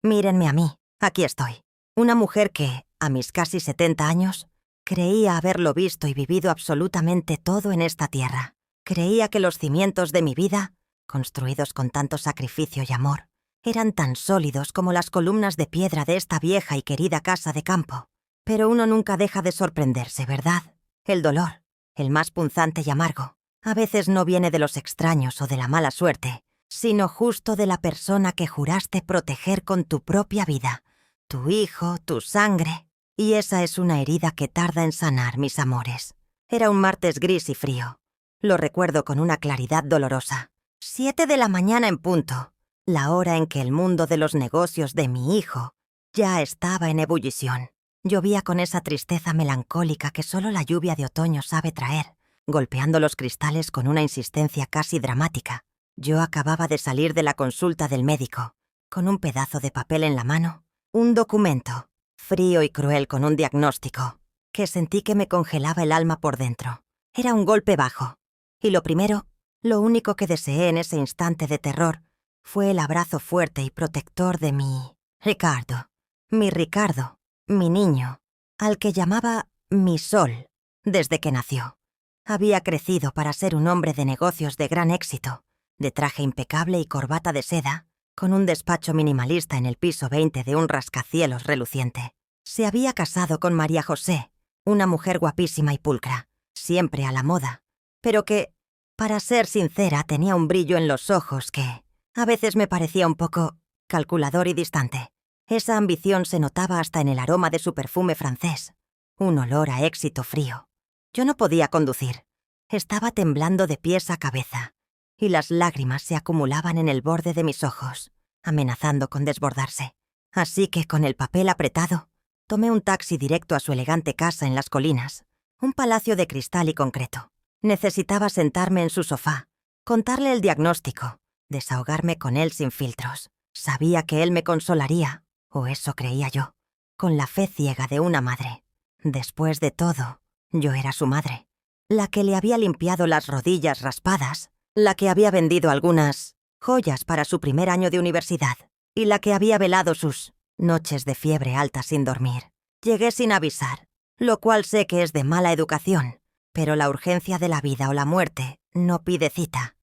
Mírenme a mí, aquí estoy. Una mujer que, a mis casi 70 años, creía haberlo visto y vivido absolutamente todo en esta tierra. Creía que los cimientos de mi vida, construidos con tanto sacrificio y amor, eran tan sólidos como las columnas de piedra de esta vieja y querida casa de campo. Pero uno nunca deja de sorprenderse, ¿verdad? El dolor, el más punzante y amargo, a veces no viene de los extraños o de la mala suerte, sino justo de la persona que juraste proteger con tu propia vida, tu hijo, tu sangre. Y esa es una herida que tarda en sanar, mis amores. Era un martes gris y frío. Lo recuerdo con una claridad dolorosa. 7 de la mañana en punto, la hora en que el mundo de los negocios de mi hijo ya estaba en ebullición. Llovía con esa tristeza melancólica que solo la lluvia de otoño sabe traer, golpeando los cristales con una insistencia casi dramática. Yo acababa de salir de la consulta del médico, con un pedazo de papel en la mano, un documento, frío y cruel con un diagnóstico, que sentí que me congelaba el alma por dentro. Era un golpe bajo. Y lo único que deseé en ese instante de terror fue el abrazo fuerte y protector de mi Ricardo, mi niño, al que llamaba mi sol desde que nació. Había crecido para ser un hombre de negocios de gran éxito, de traje impecable y corbata de seda, con un despacho minimalista en el piso 20 de un rascacielos reluciente. Se había casado con María José, una mujer guapísima y pulcra, siempre a la moda, pero que, para ser sincera, tenía un brillo en los ojos que a veces me parecía un poco calculador y distante. Esa ambición se notaba hasta en el aroma de su perfume francés, un olor a éxito frío. Yo no podía conducir. Estaba temblando de pies a cabeza, y las lágrimas se acumulaban en el borde de mis ojos, amenazando con desbordarse. Así que, con el papel apretado, tomé un taxi directo a su elegante casa en las colinas, un palacio de cristal y concreto. Necesitaba sentarme en su sofá, contarle el diagnóstico, desahogarme con él sin filtros. Sabía que él me consolaría, o eso creía yo, con la fe ciega de una madre. Después de todo, yo era su madre, la que le había limpiado las rodillas raspadas, la que había vendido algunas joyas para su primer año de universidad y la que había velado sus noches de fiebre alta sin dormir. Llegué sin avisar, lo cual sé que es de mala educación, pero la urgencia de la vida o la muerte no pide cita.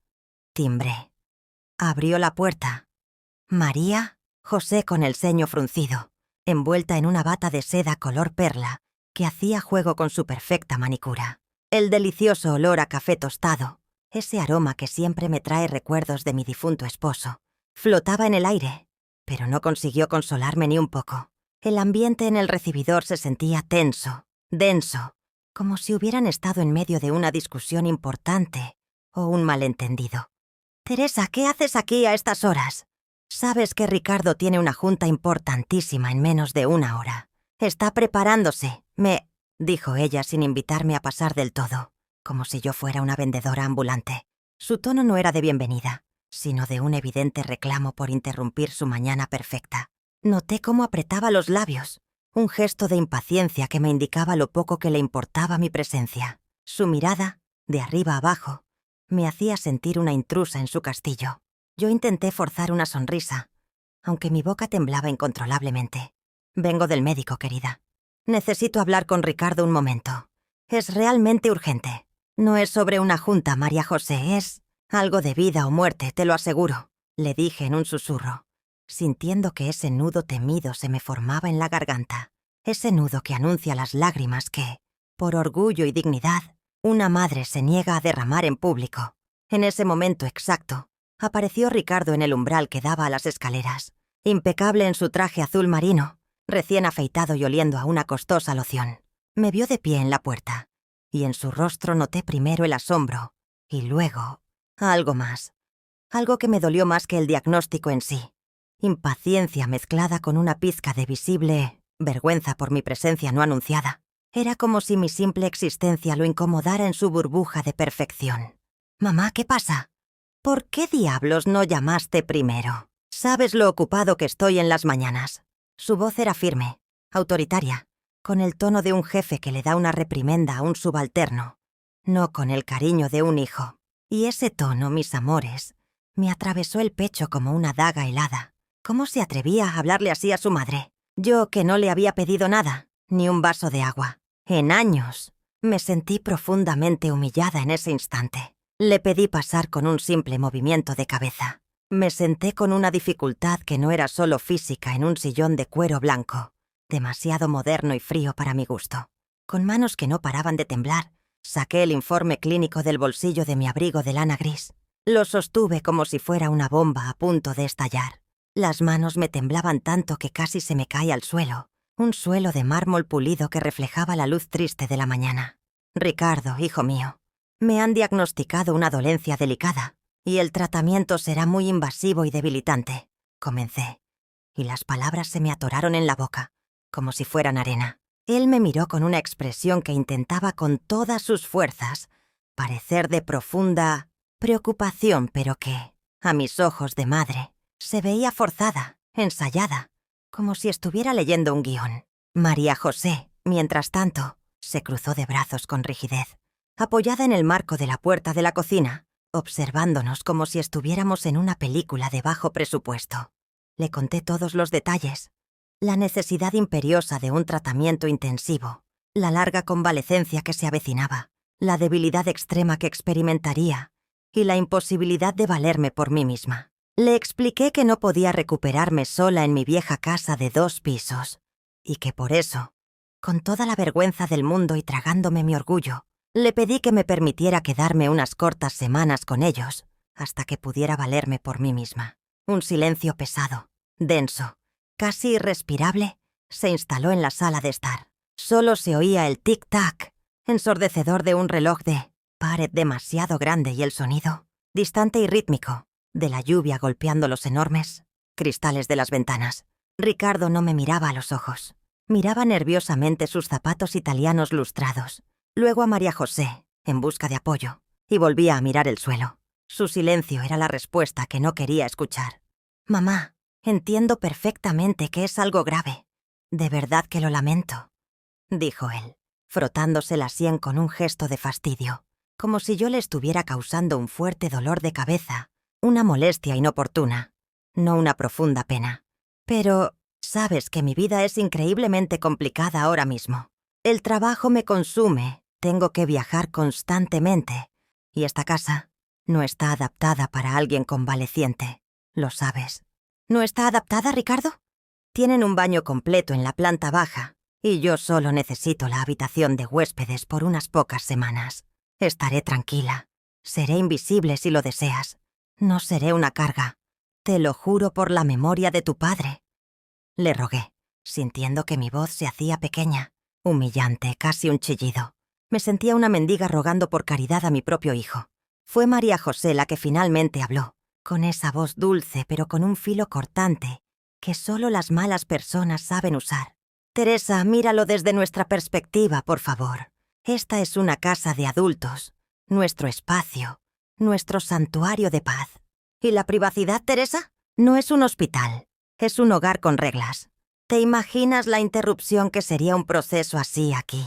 Timbré. Abrió la puerta. María José, con el ceño fruncido, envuelta en una bata de seda color perla que hacía juego con su perfecta manicura. El delicioso olor a café tostado, ese aroma que siempre me trae recuerdos de mi difunto esposo, flotaba en el aire, pero no consiguió consolarme ni un poco. El ambiente en el recibidor se sentía tenso, denso, como si hubieran estado en medio de una discusión importante o un malentendido. «Teresa, ¿qué haces aquí a estas horas? Sabes que Ricardo tiene una junta importantísima en menos de una hora. Está preparándose, dijo ella sin invitarme a pasar del todo, como si yo fuera una vendedora ambulante. Su tono no era de bienvenida, sino de un evidente reclamo por interrumpir su mañana perfecta. Noté cómo apretaba los labios, un gesto de impaciencia que me indicaba lo poco que le importaba mi presencia. Su mirada, de arriba abajo, me hacía sentir una intrusa en su castillo. Yo intenté forzar una sonrisa, aunque mi boca temblaba incontrolablemente. «Vengo del médico, querida. Necesito hablar con Ricardo un momento. Es realmente urgente. No es sobre una junta, María José, es algo de vida o muerte, te lo aseguro», le dije en un susurro, sintiendo que ese nudo temido se me formaba en la garganta, ese nudo que anuncia las lágrimas que, por orgullo y dignidad, una madre se niega a derramar en público. En ese momento exacto, apareció Ricardo en el umbral que daba a las escaleras, impecable en su traje azul marino, recién afeitado y oliendo a una costosa loción. Me vio de pie en la puerta, y en su rostro noté primero el asombro, y luego algo más. Algo que me dolió más que el diagnóstico en sí. Impaciencia mezclada con una pizca de visible vergüenza por mi presencia no anunciada. Era como si mi simple existencia lo incomodara en su burbuja de perfección. «Mamá, ¿qué pasa? ¿Por qué diablos no llamaste primero? Sabes lo ocupado que estoy en las mañanas». Su voz era firme, autoritaria, con el tono de un jefe que le da una reprimenda a un subalterno, no con el cariño de un hijo. Y ese tono, mis amores, me atravesó el pecho como una daga helada. ¿Cómo se atrevía a hablarle así a su madre? Yo que no le había pedido nada, ni un vaso de agua. En años. Me sentí profundamente humillada en ese instante. Le pedí pasar con un simple movimiento de cabeza. Me senté con una dificultad que no era solo física en un sillón de cuero blanco, demasiado moderno y frío para mi gusto. Con manos que no paraban de temblar, saqué el informe clínico del bolsillo de mi abrigo de lana gris. Lo sostuve como si fuera una bomba a punto de estallar. Las manos me temblaban tanto que casi se me cae al suelo, un suelo de mármol pulido que reflejaba la luz triste de la mañana. Ricardo, hijo mío, me han diagnosticado una dolencia delicada y el tratamiento será muy invasivo y debilitante. Comencé, y las palabras se me atoraron en la boca, como si fueran arena. Él me miró con una expresión que intentaba con todas sus fuerzas parecer de profunda preocupación, pero que, a mis ojos de madre, se veía forzada, ensayada, como si estuviera leyendo un guión. María José, mientras tanto, se cruzó de brazos con rigidez, apoyada en el marco de la puerta de la cocina, observándonos como si estuviéramos en una película de bajo presupuesto. Le conté todos los detalles: la necesidad imperiosa de un tratamiento intensivo, la larga convalecencia que se avecinaba, la debilidad extrema que experimentaría y la imposibilidad de valerme por mí misma. Le expliqué que no podía recuperarme sola en mi vieja casa de 2 pisos y que por eso, con toda la vergüenza del mundo y tragándome mi orgullo, le pedí que me permitiera quedarme unas cortas semanas con ellos hasta que pudiera valerme por mí misma. Un silencio pesado, denso, casi irrespirable, se instaló en la sala de estar. Solo se oía el tic-tac ensordecedor de un reloj de pared demasiado grande y el sonido, distante y rítmico, de la lluvia golpeando los enormes cristales de las ventanas. Ricardo no me miraba a los ojos. Miraba nerviosamente sus zapatos italianos lustrados, luego a María José, en busca de apoyo, y volvía a mirar el suelo. Su silencio era la respuesta que no quería escuchar. «Mamá, entiendo perfectamente que es algo grave. De verdad que lo lamento», dijo él, frotándose la sien con un gesto de fastidio, como si yo le estuviera causando un fuerte dolor de cabeza, una molestia inoportuna, no una profunda pena. «Pero sabes que mi vida es increíblemente complicada ahora mismo. El trabajo me consume, tengo que viajar constantemente, y esta casa no está adaptada para alguien convaleciente, lo sabes». «¿No está adaptada, Ricardo?» «Tienen un baño completo en la planta baja, y yo solo necesito la habitación de huéspedes por unas pocas semanas. Estaré tranquila. Seré invisible si lo deseas. No seré una carga. Te lo juro por la memoria de tu padre», le rogué, sintiendo que mi voz se hacía pequeña, humillante, casi un chillido. Me sentía una mendiga rogando por caridad a mi propio hijo. Fue María José la que finalmente habló, con esa voz dulce pero con un filo cortante que solo las malas personas saben usar. «Teresa, míralo desde nuestra perspectiva, por favor. Esta es una casa de adultos, nuestro espacio, nuestro santuario de paz. ¿Y la privacidad, Teresa? No es un hospital, es un hogar con reglas. ¿Te imaginas la interrupción que sería un proceso así aquí?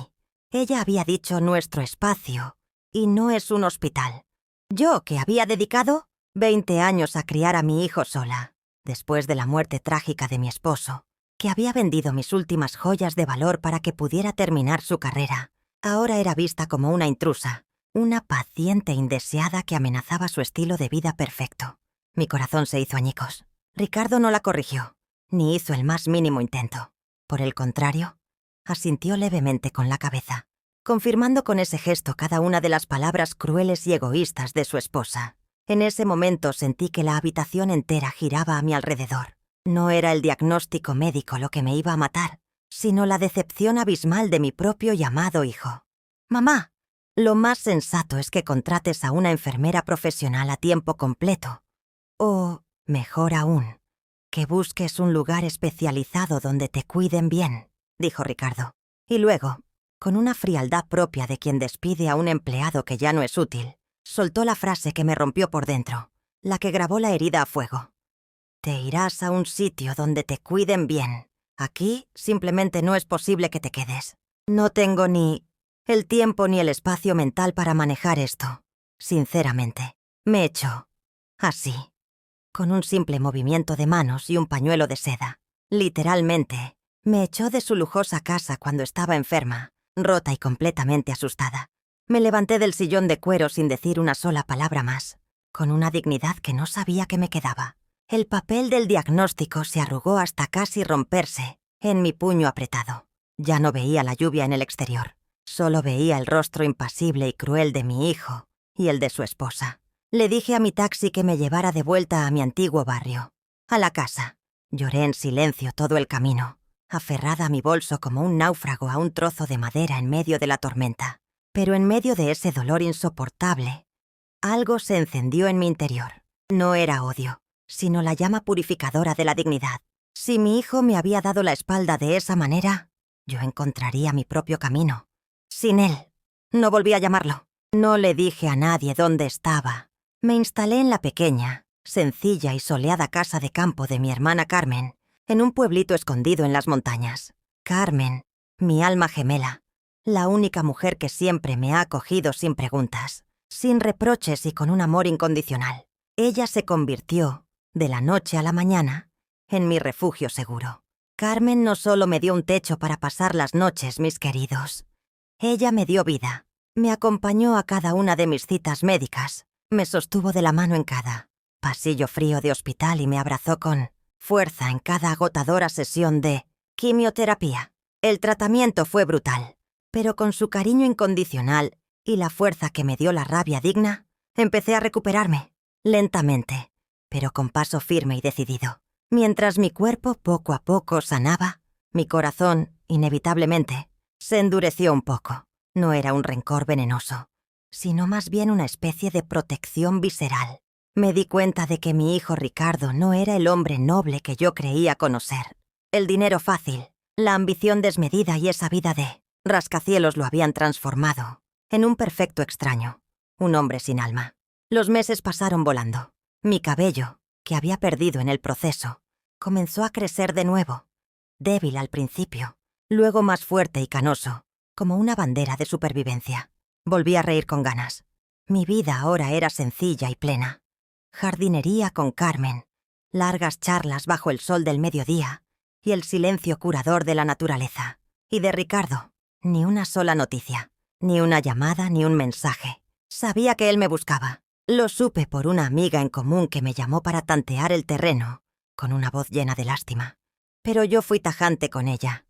Ella había dicho nuestro espacio, y no es un hospital. Yo, que había dedicado 20 años a criar a mi hijo sola, después de la muerte trágica de mi esposo, que había vendido mis últimas joyas de valor para que pudiera terminar su carrera, ahora era vista como una intrusa, una paciente indeseada que amenazaba su estilo de vida perfecto. Mi corazón se hizo añicos. Ricardo no la corrigió, ni hizo el más mínimo intento. Por el contrario, asintió levemente con la cabeza, confirmando con ese gesto cada una de las palabras crueles y egoístas de su esposa. En ese momento sentí que la habitación entera giraba a mi alrededor. No era el diagnóstico médico lo que me iba a matar, sino la decepción abismal de mi propio y amado hijo. «Mamá, lo más sensato es que contrates a una enfermera profesional a tiempo completo. O, mejor aún, que busques un lugar especializado donde te cuiden bien», dijo Ricardo. Y luego, con una frialdad propia de quien despide a un empleado que ya no es útil, soltó la frase que me rompió por dentro, la que grabó la herida a fuego. «Te irás a un sitio donde te cuiden bien. Aquí simplemente no es posible que te quedes. No tengo ni el tiempo ni el espacio mental para manejar esto. Sinceramente, me echó así, con un simple movimiento de manos y un pañuelo de seda. Literalmente, me echó de su lujosa casa cuando estaba enferma, rota y completamente asustada. Me levanté del sillón de cuero sin decir una sola palabra más, con una dignidad que no sabía que me quedaba. El papel del diagnóstico se arrugó hasta casi romperse en mi puño apretado. Ya no veía la lluvia en el exterior. Solo veía el rostro impasible y cruel de mi hijo y el de su esposa. Le dije a mi taxi que me llevara de vuelta a mi antiguo barrio, a la casa. Lloré en silencio todo el camino, aferrada a mi bolso como un náufrago a un trozo de madera en medio de la tormenta. Pero en medio de ese dolor insoportable, algo se encendió en mi interior. No era odio, sino la llama purificadora de la dignidad. Si mi hijo me había dado la espalda de esa manera, yo encontraría mi propio camino. Sin él. No volví a llamarlo. No le dije a nadie dónde estaba. Me instalé en la pequeña, sencilla y soleada casa de campo de mi hermana Carmen, en un pueblito escondido en las montañas. Carmen, mi alma gemela, la única mujer que siempre me ha acogido sin preguntas, sin reproches y con un amor incondicional. Ella se convirtió, de la noche a la mañana, en mi refugio seguro. Carmen no solo me dio un techo para pasar las noches, mis queridos. Ella me dio vida, me acompañó a cada una de mis citas médicas, me sostuvo de la mano en cada pasillo frío de hospital y me abrazó con fuerza en cada agotadora sesión de quimioterapia. El tratamiento fue brutal, pero con su cariño incondicional y la fuerza que me dio la rabia digna, empecé a recuperarme, lentamente, pero con paso firme y decidido. Mientras mi cuerpo poco a poco sanaba, mi corazón, inevitablemente, se endureció un poco. No era un rencor venenoso, sino más bien una especie de protección visceral. Me di cuenta de que mi hijo Ricardo no era el hombre noble que yo creía conocer. El dinero fácil, la ambición desmedida y esa vida de rascacielos lo habían transformado en un perfecto extraño, un hombre sin alma. Los meses pasaron volando. Mi cabello, que había perdido en el proceso, comenzó a crecer de nuevo, débil al principio, luego más fuerte y canoso, como una bandera de supervivencia. Volví a reír con ganas. Mi vida ahora era sencilla y plena. Jardinería con Carmen, largas charlas bajo el sol del mediodía y el silencio curador de la naturaleza. Y de Ricardo, ni una sola noticia, ni una llamada, ni un mensaje. Sabía que él me buscaba. Lo supe por una amiga en común que me llamó para tantear el terreno, con una voz llena de lástima. Pero yo fui tajante con ella.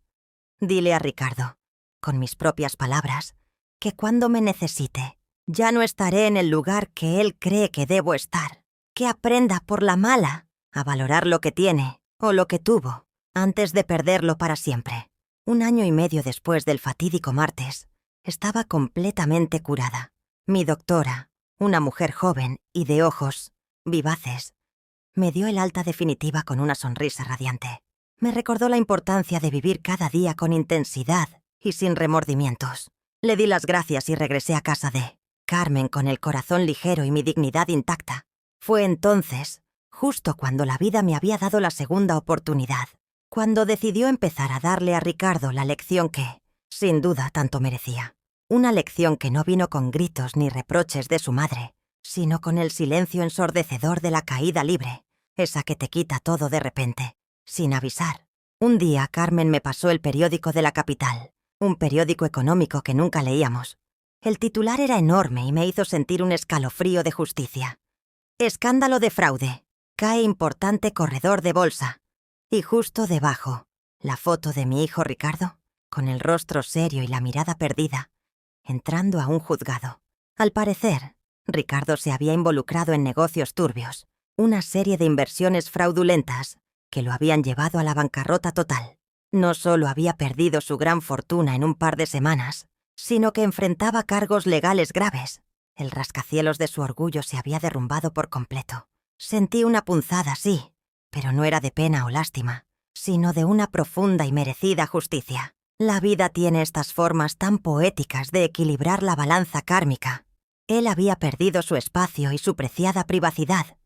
Dile a Ricardo, con mis propias palabras, que cuando me necesite, ya no estaré en el lugar que él cree que debo estar. Que aprenda por la mala a valorar lo que tiene o lo que tuvo, antes de perderlo para siempre. 1 año y medio después del fatídico martes, estaba completamente curada. Mi doctora, una mujer joven y de ojos vivaces, me dio el alta definitiva con una sonrisa radiante. Me recordó la importancia de vivir cada día con intensidad y sin remordimientos. Le di las gracias y regresé a casa de Carmen con el corazón ligero y mi dignidad intacta. Fue entonces, justo cuando la vida me había dado la segunda oportunidad, cuando decidió empezar a darle a Ricardo la lección que, sin duda, tanto merecía. Una lección que no vino con gritos ni reproches de su madre, sino con el silencio ensordecedor de la caída libre, esa que te quita todo de repente, sin avisar. Un día Carmen me pasó el periódico de la capital, un periódico económico que nunca leíamos. El titular era enorme y me hizo sentir un escalofrío de justicia. Escándalo de fraude. Cae importante corredor de bolsa. Y justo debajo, la foto de mi hijo Ricardo, con el rostro serio y la mirada perdida, entrando a un juzgado. Al parecer, Ricardo se había involucrado en negocios turbios, una serie de inversiones fraudulentas que lo habían llevado a la bancarrota total. No solo había perdido su gran fortuna en un par de semanas, sino que enfrentaba cargos legales graves. El rascacielos de su orgullo se había derrumbado por completo. Sentí una punzada, sí, pero no era de pena o lástima, sino de una profunda y merecida justicia. La vida tiene estas formas tan poéticas de equilibrar la balanza kármica. Él había perdido su espacio y su preciada privacidad,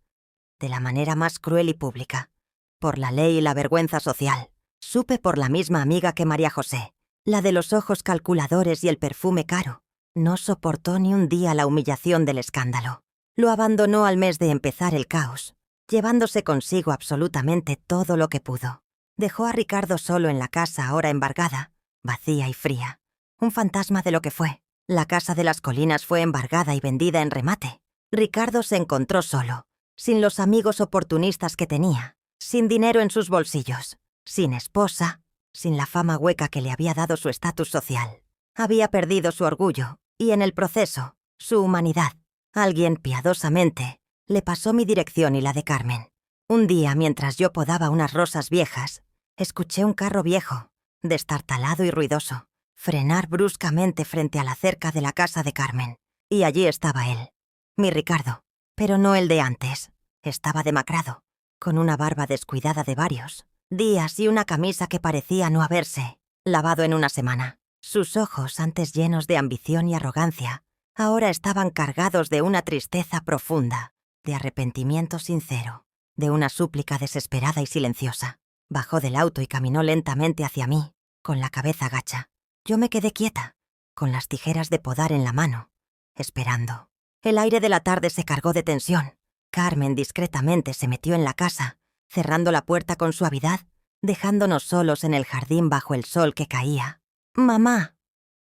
de la manera más cruel y pública, por la ley y la vergüenza social. Supe por la misma amiga que María José, la de los ojos calculadores y el perfume caro. No soportó ni un día la humillación del escándalo. Lo abandonó al mes de empezar el caos. llevándose consigo absolutamente todo lo que pudo. Dejó a Ricardo solo en la casa ahora embargada, vacía y fría. Un fantasma de lo que fue. La casa de las colinas fue embargada y vendida en remate. Ricardo se encontró solo, sin los amigos oportunistas que tenía, sin dinero en sus bolsillos, sin esposa, sin la fama hueca que le había dado su estatus social. Había perdido su orgullo y, en el proceso, su humanidad. Alguien piadosamente le pasó mi dirección y la de Carmen. Un día, mientras yo podaba unas rosas viejas, escuché un carro viejo, destartalado y ruidoso, frenar bruscamente frente a la cerca de la casa de Carmen. Y allí estaba él, mi Ricardo, pero no el de antes. Estaba demacrado, con una barba descuidada de varios días y una camisa que parecía no haberse lavado en una semana. Sus ojos, antes llenos de ambición y arrogancia, ahora estaban cargados de una tristeza profunda, de arrepentimiento sincero, de una súplica desesperada y silenciosa. Bajó del auto y caminó lentamente hacia mí, con la cabeza gacha. Yo me quedé quieta, con las tijeras de podar en la mano, esperando. El aire de la tarde se cargó de tensión. Carmen discretamente se metió en la casa, cerrando la puerta con suavidad, dejándonos solos en el jardín bajo el sol que caía. «Mamá»,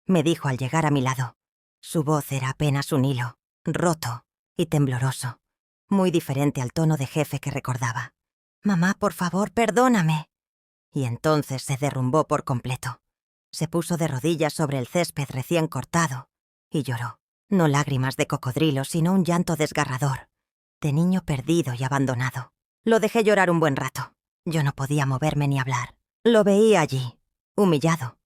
me dijo al llegar a mi lado. Su voz era apenas un hilo, roto y tembloroso, muy diferente al tono de jefe que recordaba. «Mamá, por favor, perdóname». Y entonces se derrumbó por completo. Se puso de rodillas sobre el césped recién cortado y lloró. No lágrimas de cocodrilo, sino un llanto desgarrador, de niño perdido y abandonado. Lo dejé llorar un buen rato. Yo no podía moverme ni hablar. Lo veía allí, humillado.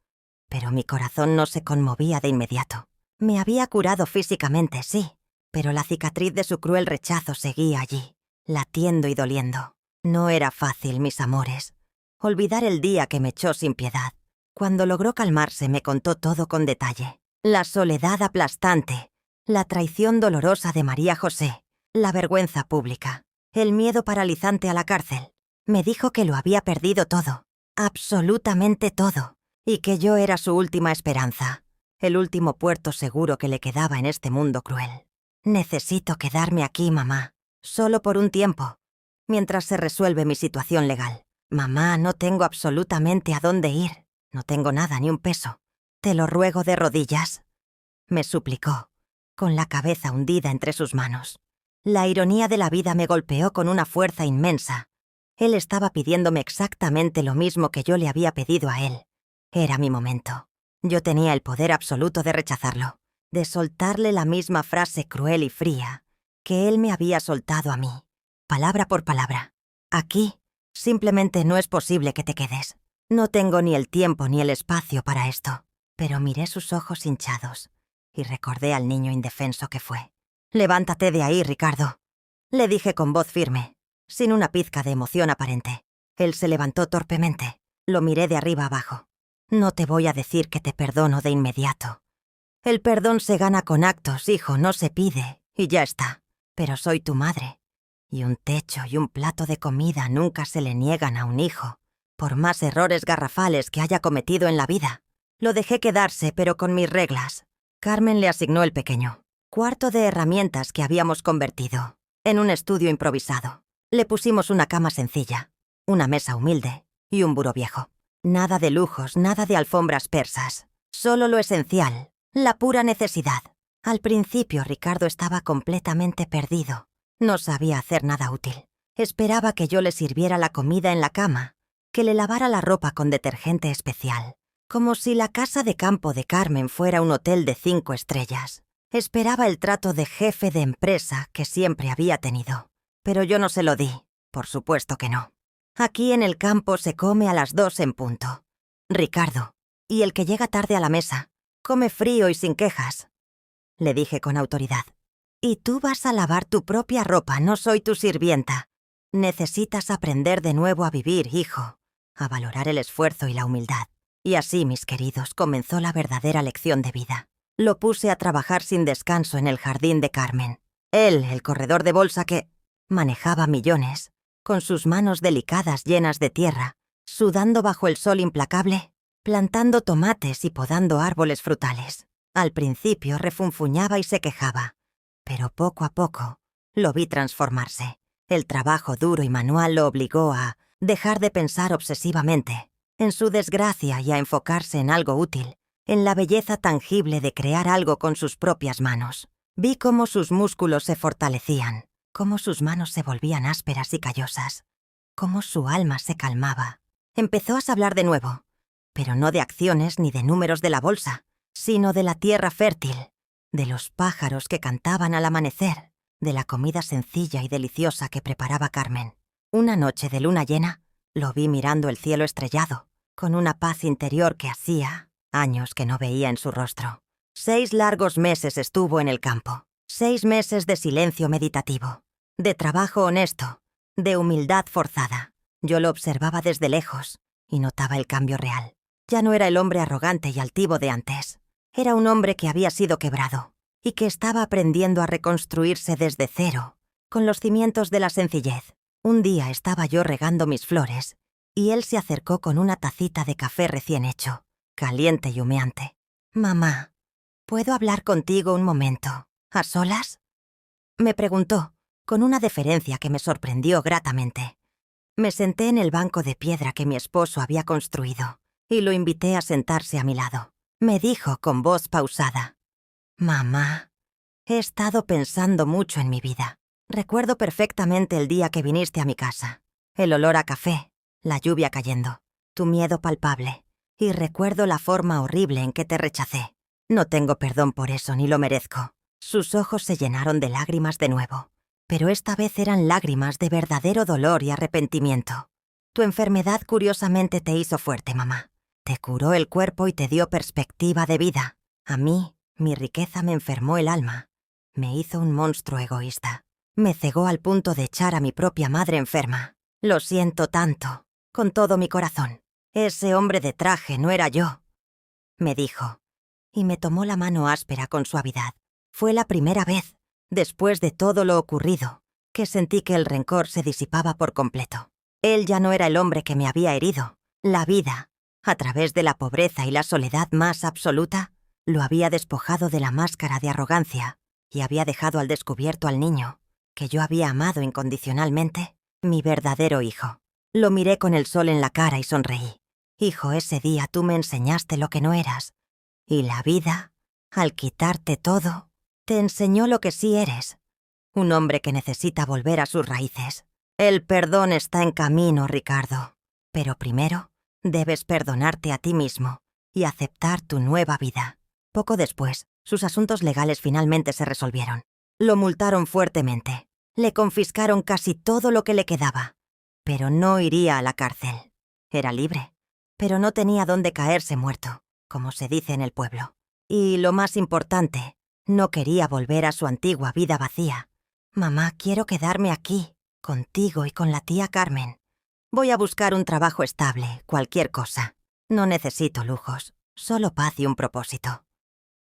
Pero mi corazón no se conmovía de inmediato. Me había curado físicamente, sí, pero la cicatriz de su cruel rechazo seguía allí, latiendo y doliendo. No era fácil, mis amores, olvidar el día que me echó sin piedad. Cuando logró calmarse, me contó todo con detalle. La soledad aplastante, la traición dolorosa de María José, la vergüenza pública, el miedo paralizante a la cárcel. Me dijo que lo había perdido todo, absolutamente todo, y que yo era su última esperanza, el último puerto seguro que le quedaba en este mundo cruel. Necesito quedarme aquí, mamá, solo por un tiempo, mientras se resuelve mi situación legal. Mamá, no tengo absolutamente a dónde ir, no tengo nada ni un peso. Te lo ruego de rodillas, me suplicó, con la cabeza hundida entre sus manos. La ironía de la vida me golpeó con una fuerza inmensa. Él estaba pidiéndome exactamente lo mismo que yo le había pedido a él. Era mi momento. Yo tenía el poder absoluto de rechazarlo, de soltarle la misma frase cruel y fría que él me había soltado a mí, palabra por palabra. Aquí, simplemente no es posible que te quedes. No tengo ni el tiempo ni el espacio para esto. Pero miré sus ojos hinchados y recordé al niño indefenso que fue. «Levántate de ahí, Ricardo», le dije con voz firme, sin una pizca de emoción aparente. Él se levantó torpemente. Lo miré de arriba abajo. «No te voy a decir que te perdono de inmediato. El perdón se gana con actos, hijo, no se pide, y ya está. Pero soy tu madre, y un techo y un plato de comida nunca se le niegan a un hijo, por más errores garrafales que haya cometido en la vida». Lo dejé quedarse, pero con mis reglas. Carmen le asignó el pequeño cuarto de herramientas que habíamos convertido en un estudio improvisado. Le pusimos una cama sencilla, una mesa humilde y un buró viejo. Nada de lujos, nada de alfombras persas. Solo lo esencial, la pura necesidad. Al principio Ricardo estaba completamente perdido. No sabía hacer nada útil. Esperaba que yo le sirviera la comida en la cama, que le lavara la ropa con detergente especial. Como si la casa de campo de Carmen fuera un hotel de 5 estrellas. Esperaba el trato de jefe de empresa que siempre había tenido. Pero yo no se lo di, por supuesto que no. Aquí en el campo se come a las 2 en punto. Ricardo, y el que llega tarde a la mesa, come frío y sin quejas, le dije con autoridad. Y tú vas a lavar tu propia ropa, no soy tu sirvienta. Necesitas aprender de nuevo a vivir, hijo, a valorar el esfuerzo y la humildad. Y así, mis queridos, comenzó la verdadera lección de vida. Lo puse a trabajar sin descanso en el jardín de Carmen. Él, el corredor de bolsa que manejaba millones, con sus manos delicadas llenas de tierra, sudando bajo el sol implacable, plantando tomates y podando árboles frutales. Al principio refunfuñaba y se quejaba, pero poco a poco lo vi transformarse. El trabajo duro y manual lo obligó a dejar de pensar obsesivamente en su desgracia y a enfocarse en algo útil, en la belleza tangible de crear algo con sus propias manos. Vi cómo sus músculos se fortalecían, cómo sus manos se volvían ásperas y callosas, cómo su alma se calmaba. Empezó a hablar de nuevo, pero no de acciones ni de números de la bolsa, sino de la tierra fértil, de los pájaros que cantaban al amanecer, de la comida sencilla y deliciosa que preparaba Carmen. Una noche de luna llena, lo vi mirando el cielo estrellado, con una paz interior que hacía años que no veía en su rostro. 6 largos meses estuvo en el campo, 6 meses de silencio meditativo, de trabajo honesto, de humildad forzada. Yo lo observaba desde lejos y notaba el cambio real. Ya no era el hombre arrogante y altivo de antes. Era un hombre que había sido quebrado y que estaba aprendiendo a reconstruirse desde cero, con los cimientos de la sencillez. Un día estaba yo regando mis flores y él se acercó con una tacita de café recién hecho, caliente y humeante. «Mamá, ¿puedo hablar contigo un momento, a solas?», me preguntó, con una deferencia que me sorprendió gratamente. Me senté en el banco de piedra que mi esposo había construido y lo invité a sentarse a mi lado. Me dijo con voz pausada: «Mamá, he estado pensando mucho en mi vida. Recuerdo perfectamente el día que viniste a mi casa, el olor a café, la lluvia cayendo, tu miedo palpable, y recuerdo la forma horrible en que te rechacé. No tengo perdón por eso ni lo merezco». Sus ojos se llenaron de lágrimas de nuevo, pero esta vez eran lágrimas de verdadero dolor y arrepentimiento. «Tu enfermedad curiosamente te hizo fuerte, mamá. Te curó el cuerpo y te dio perspectiva de vida. A mí, mi riqueza me enfermó el alma. Me hizo un monstruo egoísta. Me cegó al punto de echar a mi propia madre enferma. Lo siento tanto, con todo mi corazón. Ese hombre de traje no era yo», me dijo, y me tomó la mano áspera con suavidad. Fue la primera vez, después de todo lo ocurrido, que sentí que el rencor se disipaba por completo. Él ya no era el hombre que me había herido. La vida, a través de la pobreza y la soledad más absoluta, lo había despojado de la máscara de arrogancia y había dejado al descubierto al niño, que yo había amado incondicionalmente, mi verdadero hijo. Lo miré con el sol en la cara y sonreí. «Hijo, ese día tú me enseñaste lo que no eras. Y la vida, al quitarte todo, te enseñó lo que sí eres. Un hombre que necesita volver a sus raíces. El perdón está en camino, Ricardo. Pero primero, debes perdonarte a ti mismo y aceptar tu nueva vida». Poco después, sus asuntos legales finalmente se resolvieron. Lo multaron fuertemente. Le confiscaron casi todo lo que le quedaba. Pero no iría a la cárcel. Era libre, pero no tenía dónde caerse muerto, como se dice en el pueblo. Y lo más importante, no quería volver a su antigua vida vacía. «Mamá, quiero quedarme aquí, contigo y con la tía Carmen. Voy a buscar un trabajo estable, cualquier cosa. No necesito lujos, solo paz y un propósito»,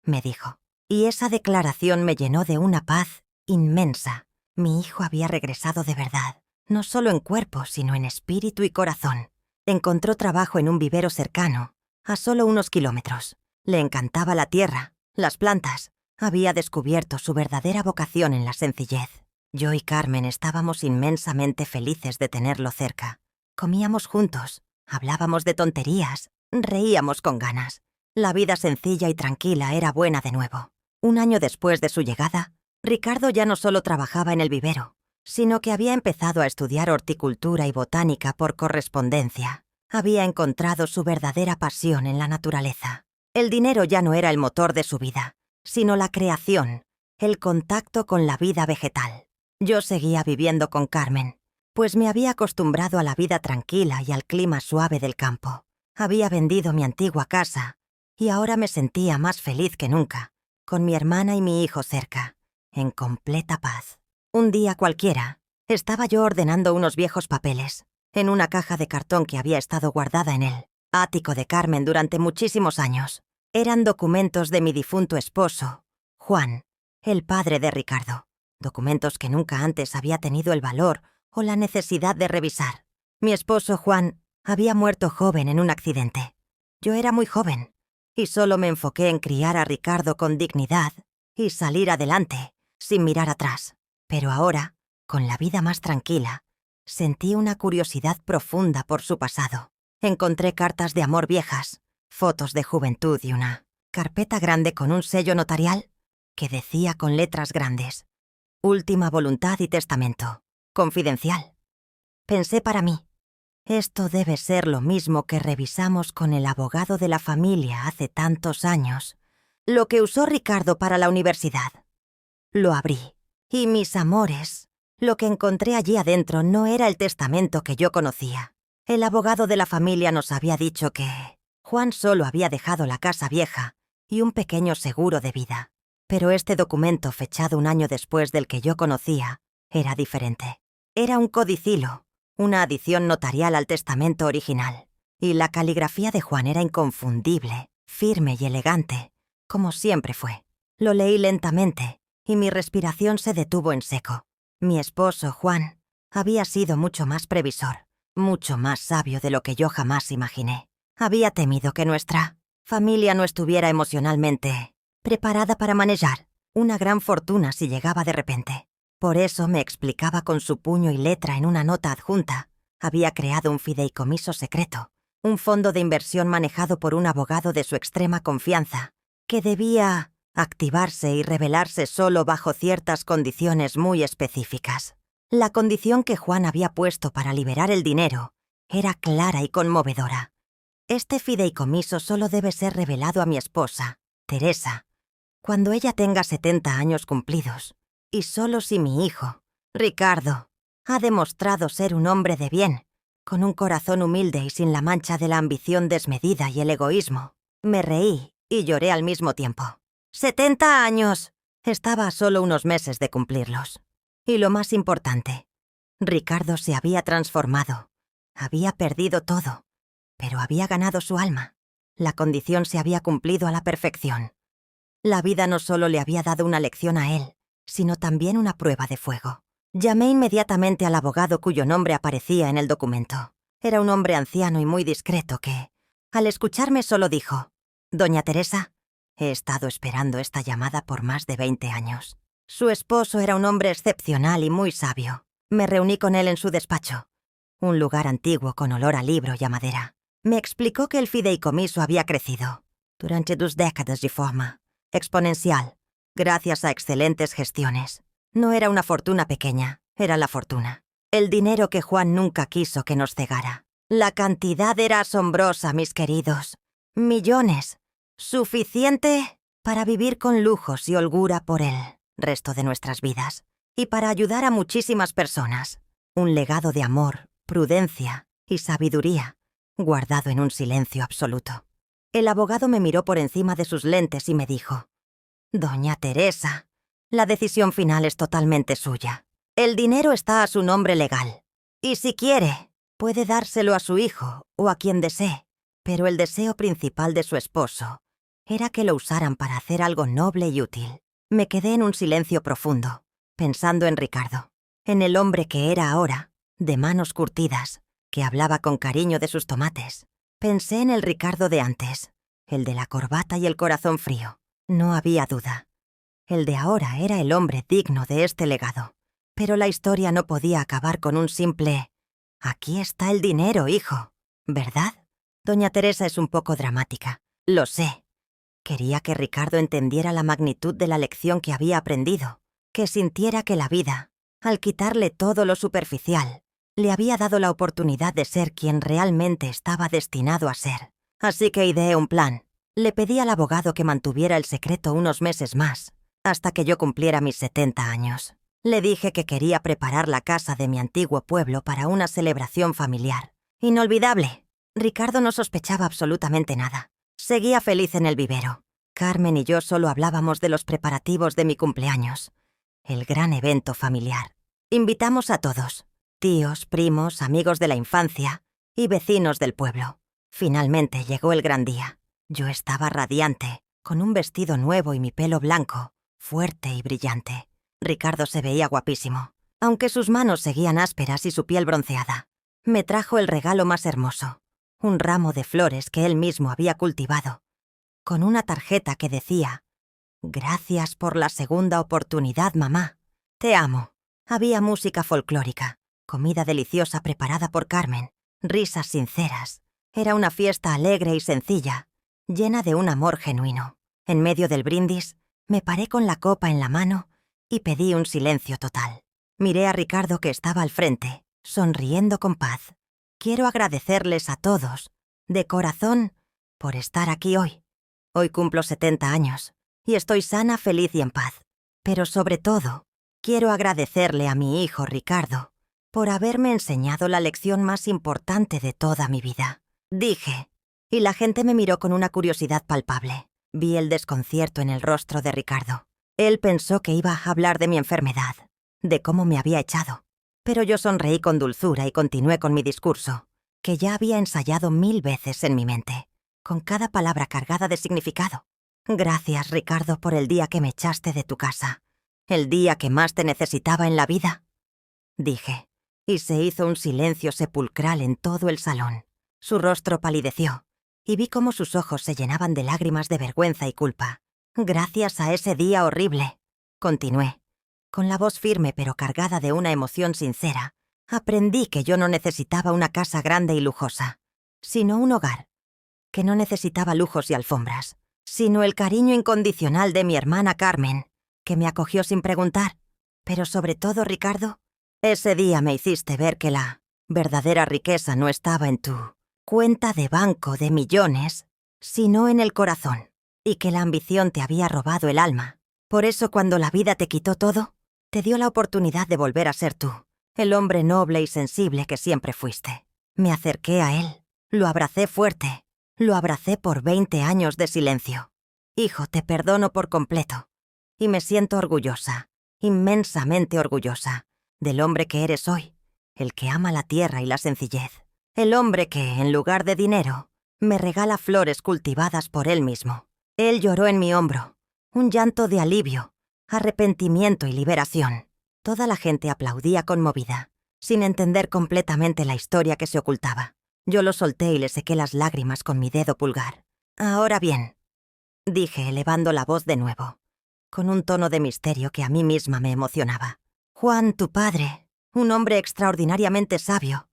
me dijo. Y esa declaración me llenó de una paz inmensa. Mi hijo había regresado de verdad, no solo en cuerpo, sino en espíritu y corazón. Encontró trabajo en un vivero cercano, a solo unos kilómetros. Le encantaba la tierra, las plantas. Había descubierto su verdadera vocación en la sencillez. Yo y Carmen estábamos inmensamente felices de tenerlo cerca. Comíamos juntos, hablábamos de tonterías, reíamos con ganas. La vida sencilla y tranquila era buena de nuevo. Un año después de su llegada, Ricardo ya no solo trabajaba en el vivero, sino que había empezado a estudiar horticultura y botánica por correspondencia. Había encontrado su verdadera pasión en la naturaleza. El dinero ya no era el motor de su vida, sino la creación, el contacto con la vida vegetal. Yo seguía viviendo con Carmen, pues me había acostumbrado a la vida tranquila y al clima suave del campo. Había vendido mi antigua casa y ahora me sentía más feliz que nunca, con mi hermana y mi hijo cerca, en completa paz. Un día cualquiera, estaba yo ordenando unos viejos papeles en una caja de cartón que había estado guardada en el ático de Carmen durante muchísimos años. Eran documentos de mi difunto esposo, Juan, el padre de Ricardo. Documentos que nunca antes había tenido el valor o la necesidad de revisar. Mi esposo Juan había muerto joven en un accidente. Yo era muy joven y solo me enfoqué en criar a Ricardo con dignidad y salir adelante, sin mirar atrás. Pero ahora, con la vida más tranquila, sentí una curiosidad profunda por su pasado. Encontré cartas de amor viejas, fotos de juventud y una carpeta grande con un sello notarial que decía con letras grandes: Última voluntad y testamento. Confidencial. Pensé para mí: esto debe ser lo mismo que revisamos con el abogado de la familia hace tantos años, lo que usó Ricardo para la universidad. Lo abrí, y mis amores, lo que encontré allí adentro no era el testamento que yo conocía. El abogado de la familia nos había dicho que Juan solo había dejado la casa vieja y un pequeño seguro de vida. Pero este documento, fechado un año después del que yo conocía, era diferente. Era un codicilo, una adición notarial al testamento original. Y la caligrafía de Juan era inconfundible, firme y elegante, como siempre fue. Lo leí lentamente, y mi respiración se detuvo en seco. Mi esposo, Juan, había sido mucho más previsor, mucho más sabio de lo que yo jamás imaginé. Había temido que nuestra familia no estuviera emocionalmente preparada para manejar una gran fortuna si llegaba de repente. Por eso me explicaba con su puño y letra en una nota adjunta. Había creado un fideicomiso secreto, un fondo de inversión manejado por un abogado de su extrema confianza, que debía activarse y revelarse solo bajo ciertas condiciones muy específicas. La condición que Juan había puesto para liberar el dinero era clara y conmovedora. Este fideicomiso solo debe ser revelado a mi esposa, Teresa, cuando ella tenga 70 años cumplidos, y solo si mi hijo, Ricardo, ha demostrado ser un hombre de bien, con un corazón humilde y sin la mancha de la ambición desmedida y el egoísmo. Me reí y lloré al mismo tiempo. ¡70 años! Estaba a solo unos meses de cumplirlos. Y lo más importante, Ricardo se había transformado. Había perdido todo, pero había ganado su alma. La condición se había cumplido a la perfección. La vida no solo le había dado una lección a él, sino también una prueba de fuego. Llamé inmediatamente al abogado cuyo nombre aparecía en el documento. Era un hombre anciano y muy discreto que, al escucharme, solo dijo: «Doña Teresa, he estado esperando esta llamada por más de 20 años». Su esposo era un hombre excepcional y muy sabio. Me reuní con él en su despacho, un lugar antiguo con olor a libro y a madera. Me explicó que el fideicomiso había crecido durante 2 décadas de forma exponencial, gracias a excelentes gestiones. No era una fortuna pequeña, era la fortuna. El dinero que Juan nunca quiso que nos cegara. La cantidad era asombrosa, mis queridos. Millones. Suficiente para vivir con lujos y holgura por el resto de nuestras vidas. Y para ayudar a muchísimas personas. Un legado de amor, prudencia y sabiduría, guardado en un silencio absoluto. El abogado me miró por encima de sus lentes y me dijo: «Doña Teresa, la decisión final es totalmente suya. El dinero está a su nombre legal. Y si quiere, puede dárselo a su hijo o a quien desee. Pero el deseo principal de su esposo era que lo usaran para hacer algo noble y útil». Me quedé en un silencio profundo, pensando en Ricardo, en el hombre que era ahora, de manos curtidas, que hablaba con cariño de sus tomates. Pensé en el Ricardo de antes, el de la corbata y el corazón frío. No había duda. El de ahora era el hombre digno de este legado. Pero la historia no podía acabar con un simple: «Aquí está el dinero, hijo», ¿verdad? Doña Teresa es un poco dramática, lo sé. Quería que Ricardo entendiera la magnitud de la lección que había aprendido, que sintiera que la vida, al quitarle todo lo superficial, le había dado la oportunidad de ser quien realmente estaba destinado a ser. Así que ideé un plan. Le pedí al abogado que mantuviera el secreto unos meses más, hasta que yo cumpliera mis 70 años. Le dije que quería preparar la casa de mi antiguo pueblo para una celebración familiar. Inolvidable. Ricardo no sospechaba absolutamente nada. Seguía feliz en el vivero. Carmen y yo solo hablábamos de los preparativos de mi cumpleaños, el gran evento familiar. Invitamos a todos: tíos, primos, amigos de la infancia y vecinos del pueblo. Finalmente llegó el gran día. Yo estaba radiante, con un vestido nuevo y mi pelo blanco, fuerte y brillante. Ricardo se veía guapísimo, aunque sus manos seguían ásperas y su piel bronceada. Me trajo el regalo más hermoso, un ramo de flores que él mismo había cultivado, con una tarjeta que decía: «Gracias por la segunda oportunidad, mamá. Te amo». Había música folclórica, comida deliciosa preparada por Carmen, risas sinceras. Era una fiesta alegre y sencilla, llena de un amor genuino. En medio del brindis, me paré con la copa en la mano y pedí un silencio total. Miré a Ricardo, que estaba al frente, sonriendo con paz. Quiero agradecerles a todos, de corazón, por estar aquí hoy. Hoy cumplo 70 años y estoy sana, feliz y en paz. Pero sobre todo, quiero agradecerle a mi hijo Ricardo por haberme enseñado la lección más importante de toda mi vida. Dije, y la gente me miró con una curiosidad palpable. Vi el desconcierto en el rostro de Ricardo. Él pensó que iba a hablar de mi enfermedad, de cómo me había echado. Pero yo sonreí con dulzura y continué con mi discurso, que ya había ensayado 1000 veces en mi mente, con cada palabra cargada de significado. Gracias, Ricardo, por el día que me echaste de tu casa, el día que más te necesitaba en la vida, dije, y se hizo un silencio sepulcral en todo el salón. Su rostro palideció, y vi cómo sus ojos se llenaban de lágrimas de vergüenza y culpa. Gracias a ese día horrible, continué, con la voz firme pero cargada de una emoción sincera, aprendí que yo no necesitaba una casa grande y lujosa, sino un hogar, que no necesitaba lujos y alfombras, sino el cariño incondicional de mi hermana Carmen, que me acogió sin preguntar. Pero sobre todo, Ricardo, ese día me hiciste ver que la verdadera riqueza no estaba en tu cuenta de banco de millones, sino en el corazón, y que la ambición te había robado el alma. Por eso, cuando la vida te quitó todo, te dio la oportunidad de volver a ser tú, el hombre noble y sensible que siempre fuiste. Me acerqué a él, lo abracé fuerte, lo abracé por 20 años de silencio. Hijo, te perdono por completo, y me siento orgullosa, inmensamente orgullosa, del hombre que eres hoy, el que ama la tierra y la sencillez, el hombre que, en lugar de dinero, me regala flores cultivadas por él mismo. Él lloró en mi hombro, un llanto de alivio, arrepentimiento y liberación. Toda la gente aplaudía conmovida, sin entender completamente la historia que se ocultaba. Yo lo solté y le sequé las lágrimas con mi dedo pulgar. Ahora bien, dije, elevando la voz de nuevo, con un tono de misterio que a mí misma me emocionaba. Juan, tu padre, un hombre extraordinariamente sabio,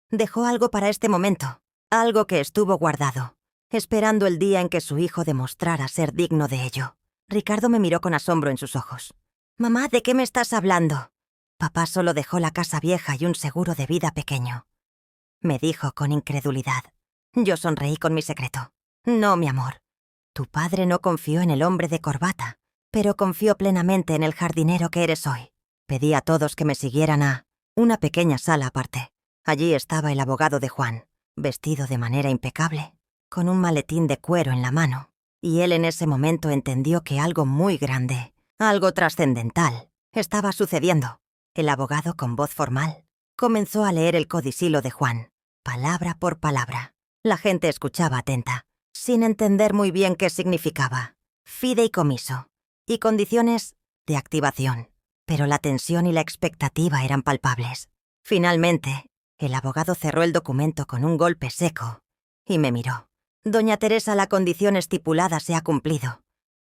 dejó algo para este momento, algo que estuvo guardado, esperando el día en que su hijo demostrara ser digno de ello. Ricardo me miró con asombro en sus ojos. Mamá, ¿de qué me estás hablando? Papá solo dejó la casa vieja y un seguro de vida pequeño, me dijo con incredulidad. Yo sonreí con mi secreto. No, mi amor. Tu padre no confió en el hombre de corbata, pero confió plenamente en el jardinero que eres hoy. Pedí a todos que me siguieran a una pequeña sala aparte. Allí estaba el abogado de Juan, vestido de manera impecable, con un maletín de cuero en la mano, y él en ese momento entendió que algo muy grande, algo trascendental, estaba sucediendo. El abogado, con voz formal, comenzó a leer el codicilo de Juan, palabra por palabra. La gente escuchaba atenta, sin entender muy bien qué significaba. Fideicomiso y condiciones de activación. Pero la tensión y la expectativa eran palpables. Finalmente, el abogado cerró el documento con un golpe seco y me miró. Doña Teresa, la condición estipulada se ha cumplido.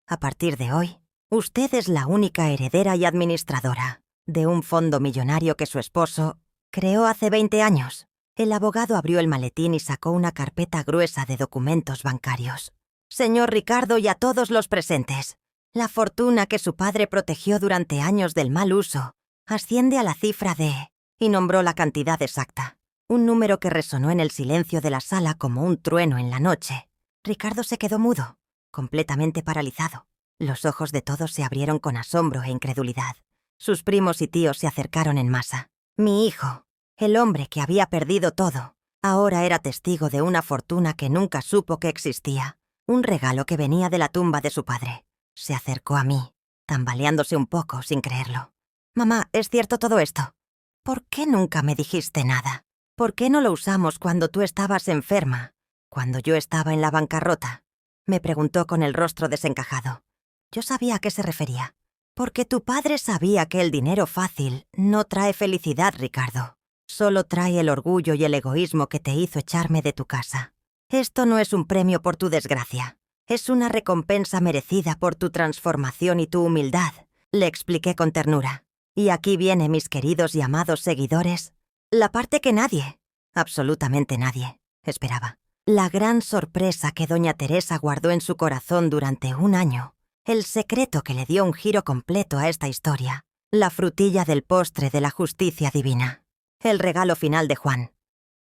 A partir de hoy, usted es la única heredera y administradora de un fondo millonario que su esposo creó hace 20 años. El abogado abrió el maletín y sacó una carpeta gruesa de documentos bancarios. Señor Ricardo y a todos los presentes, la fortuna que su padre protegió durante años del mal uso asciende a la cifra de... y nombró la cantidad exacta. Un número que resonó en el silencio de la sala como un trueno en la noche. Ricardo se quedó mudo, completamente paralizado. Los ojos de todos se abrieron con asombro e incredulidad. Sus primos y tíos se acercaron en masa. Mi hijo, el hombre que había perdido todo, ahora era testigo de una fortuna que nunca supo que existía. Un regalo que venía de la tumba de su padre. Se acercó a mí, tambaleándose un poco sin creerlo. Mamá, ¿es cierto todo esto? ¿Por qué nunca me dijiste nada? ¿Por qué no lo usamos cuando tú estabas enferma? Cuando yo estaba en la bancarrota, me preguntó con el rostro desencajado. Yo sabía a qué se refería. Porque tu padre sabía que el dinero fácil no trae felicidad, Ricardo. Solo trae el orgullo y el egoísmo que te hizo echarme de tu casa. Esto no es un premio por tu desgracia. Es una recompensa merecida por tu transformación y tu humildad, le expliqué con ternura. Y aquí viene, mis queridos y amados seguidores, la parte que nadie, absolutamente nadie, esperaba. La gran sorpresa que doña Teresa guardó en su corazón durante un año. El secreto que le dio un giro completo a esta historia. La frutilla del postre de la justicia divina. El regalo final de Juan.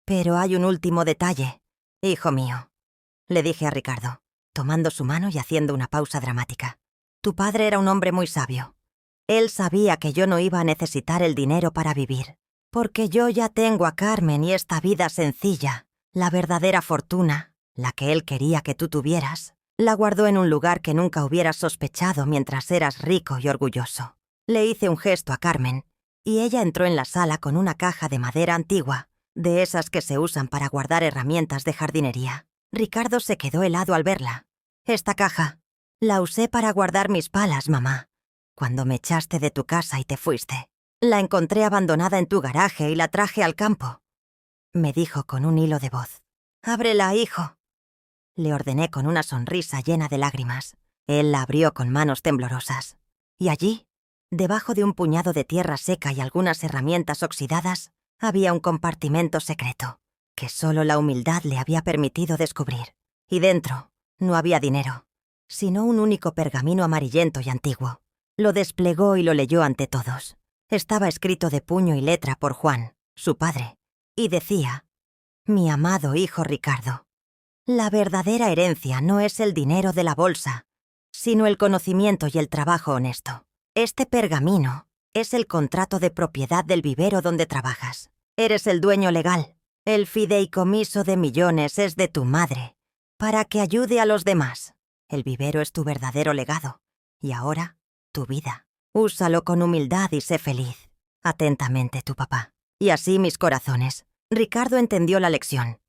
Pero hay un último detalle, hijo mío, le dije a Ricardo, tomando su mano y haciendo una pausa dramática. Tu padre era un hombre muy sabio. Él sabía que yo no iba a necesitar el dinero para vivir, porque yo ya tengo a Carmen y esta vida sencilla, la verdadera fortuna, la que él quería que tú tuvieras, la guardó en un lugar que nunca hubieras sospechado mientras eras rico y orgulloso. Le hice un gesto a Carmen, y ella entró en la sala con una caja de madera antigua, de esas que se usan para guardar herramientas de jardinería. Ricardo se quedó helado al verla. Esta caja, la usé para guardar mis palas, mamá, cuando me echaste de tu casa y te fuiste. La encontré abandonada en tu garaje y la traje al campo. Me dijo con un hilo de voz. Ábrela, hijo. Le ordené con una sonrisa llena de lágrimas. Él la abrió con manos temblorosas. Y allí, debajo de un puñado de tierra seca y algunas herramientas oxidadas, había un compartimento secreto, que solo la humildad le había permitido descubrir. Y dentro no había dinero, sino un único pergamino amarillento y antiguo. Lo desplegó y lo leyó ante todos. Estaba escrito de puño y letra por Juan, su padre, y decía: Mi amado hijo Ricardo, la verdadera herencia no es el dinero de la bolsa, sino el conocimiento y el trabajo honesto. Este pergamino es el contrato de propiedad del vivero donde trabajas. Eres el dueño legal. El fideicomiso de millones es de tu madre, para que ayude a los demás. El vivero es tu verdadero legado. Y ahora, tu vida. Úsalo con humildad y sé feliz. Atentamente, tu papá. Y así, mis corazones. Ricardo entendió la lección.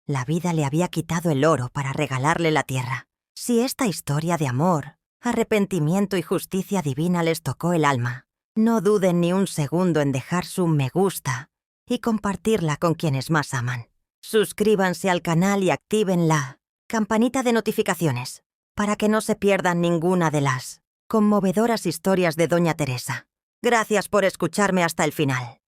La vida le había quitado el oro para regalarle la tierra. Si esta historia de amor, arrepentimiento y justicia divina les tocó el alma, no duden ni un segundo en dejar su me gusta y compartirla con quienes más aman. Suscríbanse al canal y activen la campanita de notificaciones para que no se pierdan ninguna de las conmovedoras historias de doña Teresa. Gracias por escucharme hasta el final.